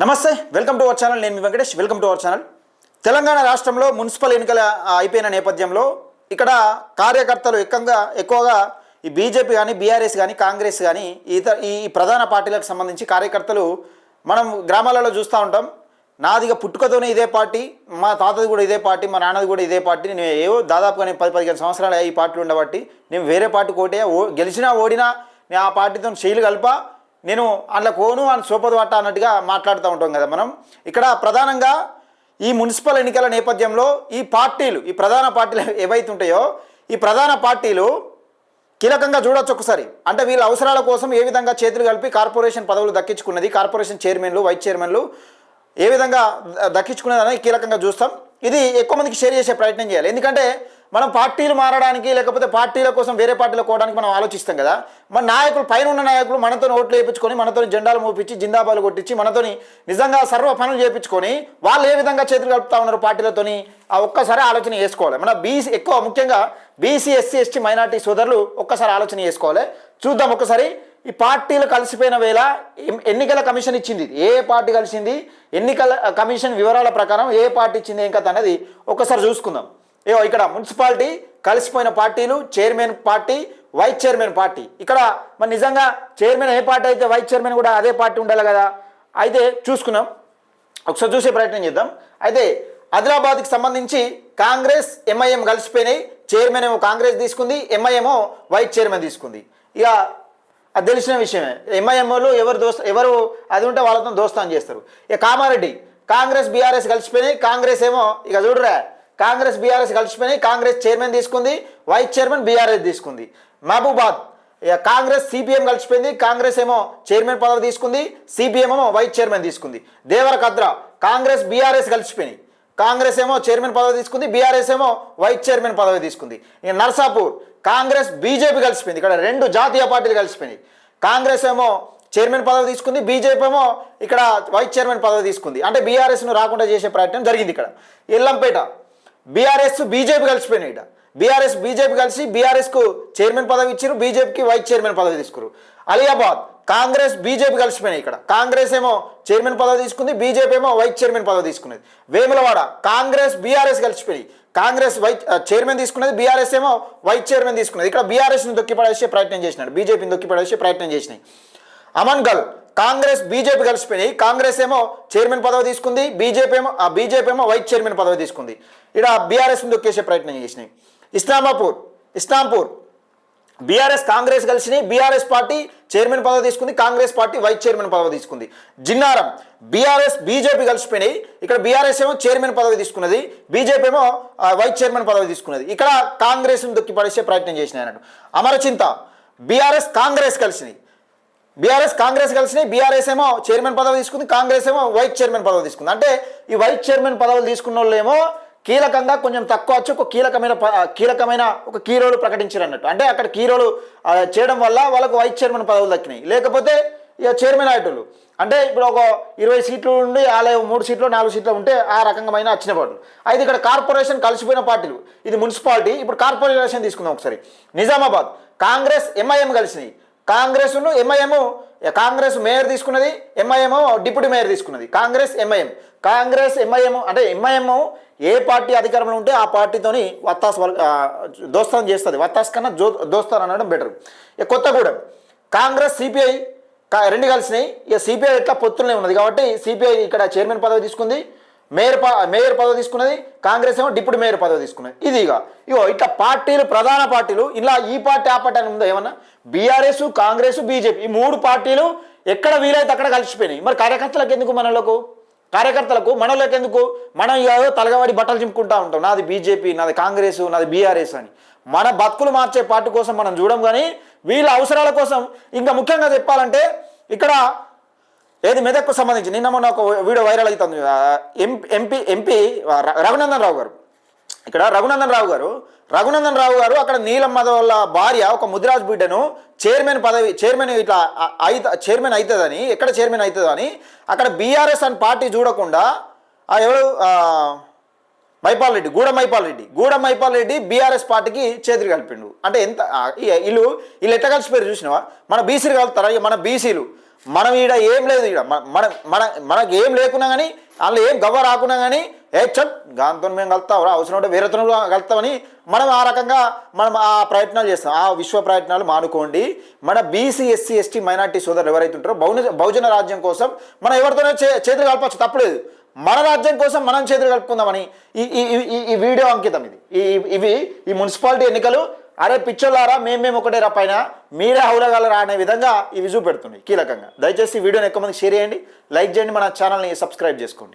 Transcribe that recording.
నమస్తే, welcome to our channel. నేను మీ Venkatesh. Welcome to our channel. Telangana రాష్ట్రంలో మున్సిపల్ ఎన్నికలు అయిపోయిన నేపథ్యంలో ఇక్కడ కార్యకర్తలు ఎక్కువగా ఈ బీజేపీ కానీ బీఆర్ఎస్ కానీ కాంగ్రెస్ కానీ ఈ ప్రధాన పార్టీలకు సంబంధించి కార్యకర్తలు మనం గ్రామాలలో చూస్తూ ఉంటాం. నాదిగా పుట్టుకతోనే ఇదే పార్టీ, మా తాతది కూడా ఇదే పార్టీ, మా నాన్నది కూడా ఇదే పార్టీ, నేను దాదాపుగా 10-15 సంవత్సరాలు ఈ పార్టీలు ఉండబట్టి నేను వేరే పార్టీ కోటే గెలిచినా ఓడినా నేను ఆ పార్టీతో శైలి కలప, నేను అందులో కోను అని సోపదు పట్ట అన్నట్టుగా మాట్లాడుతూ ఉంటాం కదా మనం. ఇక్కడ ప్రధానంగా ఈ మున్సిపల్ ఎన్నికల నేపథ్యంలో ఈ ప్రధాన పార్టీలు ఏవైతే ఉంటాయో ఈ ప్రధాన పార్టీలు కీలకంగా చూడొచ్చు ఒకసారి. అంటే వీళ్ళ అవసరాల కోసం ఏ విధంగా చేతులు కలిపి కార్పొరేషన్ పదవులు దక్కించుకున్నది, కార్పొరేషన్ చైర్మన్లు వైస్ చైర్మన్లు ఏ విధంగా దక్కించుకునేదని కీలకంగా చూస్తాం. ఇది ఎక్కువ మందికి షేర్ చేసే ప్రయత్నం చేయాలి. ఎందుకంటే మనం పార్టీలు మారడానికి లేకపోతే పార్టీల కోసం వేరే పార్టీలు కోవడానికి మనం ఆలోచిస్తాం కదా. మన నాయకులు, పైన ఉన్న నాయకులు మనతో ఓట్లు వేయించుకొని, మనతో జెండాలు మోపించి, జిందాబాలు కొట్టించి, మనతోని నిజంగా సర్వ పనులు చేయించుకొని వాళ్ళు ఏ విధంగా చేతులు కలుపుతా ఉన్నారు పార్టీలతోని, ఆ ఒక్కసారి ఆలోచన చేసుకోవాలి. మన ఎక్కువ ముఖ్యంగా బీసీ, ఎస్సీ, ఎస్టీ, మైనార్టీ సోదరులు ఒక్కసారి ఆలోచన చేసుకోవాలి. చూద్దాం ఒకసారి. ఈ పార్టీలు కలిసిపోయిన వేళ ఎన్నికల కమిషన్ ఇచ్చింది, ఏ పార్టీ కలిసింది, ఎన్నికల కమిషన్ వివరాల ప్రకారం ఏ పార్టీ ఇచ్చింది, ఏం కథ అనేది ఒక్కసారి చూసుకుందాం. ఇక్కడ మున్సిపాలిటీ కలిసిపోయిన పార్టీలు, chairman party, vice chairman party. ఇక్కడ మరి నిజంగా చైర్మన్ ఏ పార్టీ అయితే వైస్ చైర్మన్ కూడా అదే పార్టీ ఉండాలి కదా. అయితే చూసుకున్నాం, ఒకసారి చూసే ప్రయత్నం చేద్దాం. అయితే ఆదిలాబాద్కి సంబంధించి కాంగ్రెస్ ఎంఐఎం కలిసిపోయినాయి. చైర్మన్ ఏమో కాంగ్రెస్ తీసుకుంది, ఎంఐఎమో వైస్ చైర్మన్ తీసుకుంది. ఇక అది తెలిసిన విషయమే. ఎంఐఎంలు ఎవరు అది ఉంటే వాళ్ళతో దోస్తాన్ చేస్తారు. ఇక కామారెడ్డి కాంగ్రెస్ బీఆర్ఎస్ కలిసిపోయినాయి. కాంగ్రెస్ ఏమో ఇక చూడరా, కాంగ్రెస్ బీఆర్ఎస్ కలిసిపోయినాయి. కాంగ్రెస్ చైర్మన్ తీసుకుంది, వైస్ చైర్మన్ బీఆర్ఎస్ తీసుకుంది. మహబూబాద్ కాంగ్రెస్ సిపిఎం కలిసిపోయింది. కాంగ్రెస్ ఏమో చైర్మన్ పదవి తీసుకుంది, సిపిఎం ఏమో వైస్ చైర్మన్ తీసుకుంది. దేవరకద్ర కాంగ్రెస్ బీఆర్ఎస్ కలిసిపోయినాయి. కాంగ్రెస్ ఏమో చైర్మన్ పదవి తీసుకుంది, బీఆర్ఎస్ ఏమో వైస్ చైర్మన్ పదవి తీసుకుంది. ఇక నర్సాపూర్ కాంగ్రెస్ బీజేపీ కలిసిపోయింది. ఇక్కడ రెండు జాతీయ పార్టీలు కలిసిపోయినాయి. కాంగ్రెస్ ఏమో చైర్మన్ పదవి తీసుకుంది, బీజేపీ ఏమో ఇక్కడ వైస్ చైర్మన్ పదవి తీసుకుంది. అంటే బీఆర్ఎస్ను రాకుండా చేసే ప్రయత్నం జరిగింది. ఇక్కడ ఎల్లంపేట బీఆర్ఎస్ బీజేపీ కలిసిపోయినాయి. ఇక్కడ బీఆర్ఎస్ బీజేపీ కలిసి బీఆర్ఎస్కు చైర్మన్ పదవి ఇచ్చారు, బీజేపీకి వైస్ చైర్మన్ పదవి తీసుకున్నారు. అలియాబాద్ కాంగ్రెస్ బీజేపీ కలిసిపోయినాయి. ఇక్కడ కాంగ్రెస్ ఏమో చైర్మన్ పదవి తీసుకుంది, బీజేపీ ఏమో వైస్ చైర్మన్ పదవి తీసుకున్నది. వేములవాడ కాంగ్రెస్ బీఆర్ఎస్ కలిసిపోయి కాంగ్రెస్ వైస్ చైర్మన్ తీసుకున్నది, బీఆర్ఎస్ ఏమో వైస్ చైర్మన్ తీసుకున్నది. ఇక్కడ బీఆర్ఎస్ని దొక్కిపడేసే ప్రయత్నం చేసినాడు, బీజేపీని దొక్కిపడేసే ప్రయత్నం చేసినాయి. అమన్గల్ కాంగ్రెస్ బీజేపీ కలిసిపోయినాయి. కాంగ్రెస్ ఏమో చైర్మన్ పదవి తీసుకుంది, బీజేపీ ఏమో వైస్ చైర్మన్ పదవి తీసుకుంది. ఇక్కడ బీఆర్ఎస్ని దొక్కేసే ప్రయత్నం చేసినాయి. ఇస్లాంపూర్ బీఆర్ఎస్ కాంగ్రెస్ కలిసినాయి. బీఆర్ఎస్ పార్టీ చైర్మన్ పదవి తీసుకుంది, కాంగ్రెస్ పార్టీ వైస్ చైర్మన్ పదవి తీసుకుంది. జిన్నారం బీఆర్ఎస్ బీజేపీ కలిసిపోయినాయి. ఇక్కడ బీఆర్ఎస్ ఏమో చైర్మన్ పదవి తీసుకున్నది, బీజేపీ ఏమో వైస్ చైర్మన్ పదవి తీసుకున్నది. ఇక్కడ కాంగ్రెస్ను దొక్కిపడేసే ప్రయత్నం చేసినాయి అన్నట్టు. అమరచింత బీఆర్ఎస్ కాంగ్రెస్ కలిసినాయి. బీఆర్ఎస్ ఏమో చైర్మన్ పదవి తీసుకుంది, కాంగ్రెస్ ఏమో వైస్ చైర్మన్ పదవి తీసుకుంది. అంటే ఈ వైస్ చైర్మన్ పదవులు తీసుకున్న వాళ్ళు ఏమో కీలకంగా కొంచెం తక్కువ వచ్చి ఒక కీలకమైన ఒక కీ రోల్ ప్రకటించారు అన్నట్టు. అంటే అక్కడ కీ రోల్ చేయడం వల్ల వాళ్ళకు వైస్ చైర్మన్ పదవులు దక్కినాయి. లేకపోతే ఇక చైర్మన్ అయ్యేటోళ్ళు అంటే ఇప్పుడు ఒక 20 సీట్లు ఉండి అలా 3 సీట్లు 4 సీట్లు ఉంటే ఆ రకంగా వచ్చిన పార్టీలు. అయితే ఇక్కడ కార్పొరేషన్ కలిసిపోయిన పార్టీలు, ఇది మున్సిపాలిటీ. ఇప్పుడు కార్పొరేషన్ తీసుకుందాం ఒకసారి. నిజామాబాద్ కాంగ్రెస్ ఎంఐఎం కలిసినాయి. కాంగ్రెస్ను ఎంఐఎం, కాంగ్రెస్ మేయర్ తీసుకున్నది, ఎంఐఎం డిప్యూటీ మేయర్ తీసుకున్నది. కాంగ్రెస్ ఎంఐఎం అంటే ఎంఐఎం ఏ పార్టీ అధికారంలో ఉంటే ఆ పార్టీతోని దోస్తాన్ చేస్తుంది. వత్తాస్ కన్నా దోస్తాన్ అనడం బెటర్. ఇక కొత్తగూడెం కాంగ్రెస్ సిపిఐ రెండు కలిసినాయి. ఇక సిపిఐ ఎట్లా పొత్తులనే ఉన్నది కాబట్టి సిపిఐ ఇక్కడ చైర్మన్ పదవి తీసుకుంది, మేయర్ పదవి తీసుకున్నది. కాంగ్రెస్ ఏమో డిప్యూటీ మేయర్ పదవి తీసుకున్నది. ఇది ఇట్లా పార్టీలు, ప్రధాన పార్టీలు ఇలా ఈ పార్టీ ఆ పార్టీ అని ఉందో ఏమన్నా. బీఆర్ఎస్, కాంగ్రెస్, బీజేపీ ఈ 3 పార్టీలు ఎక్కడ వీలైతే అక్కడ కలిసిపోయినాయి. మరి కార్యకర్తలకు ఎందుకు, మనలోకి ఎందుకు? మనం ఏదో తలగబడి బట్టలు చింపుకుంటా ఉంటాం, నాది బీజేపీ, నాది కాంగ్రెస్, నాది బీఆర్ఎస్ అని. మన బతుకులు మార్చే పార్టీ కోసం మనం చూడం, కానీ వీళ్ళ అవసరాల కోసం. ఇంకా ముఖ్యంగా చెప్పాలంటే ఇక్కడ ఏది మెదక్కు సంబంధించి నిన్న మొన్న ఒక వీడియో వైరల్ అవుతుంది. ఎంపీ రఘునందన్ రావు గారు, ఇక్కడ రఘునందన్ రావు గారు అక్కడ నీలం వాళ్ళ భార్య ఒక ముదిరాజ్ బిడ్డను చైర్మన్ ఇట్లా చైర్మన్ అవుతుందని, ఎక్కడ చైర్మన్ అవుతుందని అక్కడ బీఆర్ఎస్ అని పార్టీ చూడకుండా ఎవరు గూడెం మైపాల్ రెడ్డి బీఆర్ఎస్ పార్టీకి చేతులు కలిపిండు. అంటే ఎంత వీళ్ళు ఎట్లా కలిసిపోయారు చూసినావా? మన బీసీలు కలుపుతారా? మన బీసీలు మనం ఈడ ఏం లేదు, ఈడ మన మన మనకి ఏం లేకున్నా కానీ అందులో ఏం గవ్వ రాకున్నా కానీ చట్ దాంతో మేము కలుతాం అవసరం ఉంటే వేరేతో కలుతామని మనం ఆ రకంగా మనం ఆ ప్రయత్నాలు చేస్తాం. ఆ విశ్వ ప్రయత్నాలు మానుకోండి. మన బీసీ ఎస్సీ ఎస్టీ మైనార్టీ సోదరులు ఎవరైతే ఉంటారో బహుజన రాజ్యం కోసం మనం ఎవరితోనే చేతులు కలపచ్చు, తప్పలేదు. మన రాజ్యం కోసం మనం చేతులు కలుపుకుందామని ఈ వీడియో అంకితం. ఇవి ఈ మున్సిపాలిటీ ఎన్నికలు అరే పిచ్చోళ్ళారా మేము ఒకటే రా పైన మీరే హౌలగలరా అనే విధంగా ఇవి చూపెడుతున్నాయి కీలకంగా. దయచేసి ఈ వీడియోని ఎక్కువ మంది షేర్ చేయండి, లైక్ చేయండి, మన ఛానల్ని సబ్స్క్రైబ్ చేసుకోండి.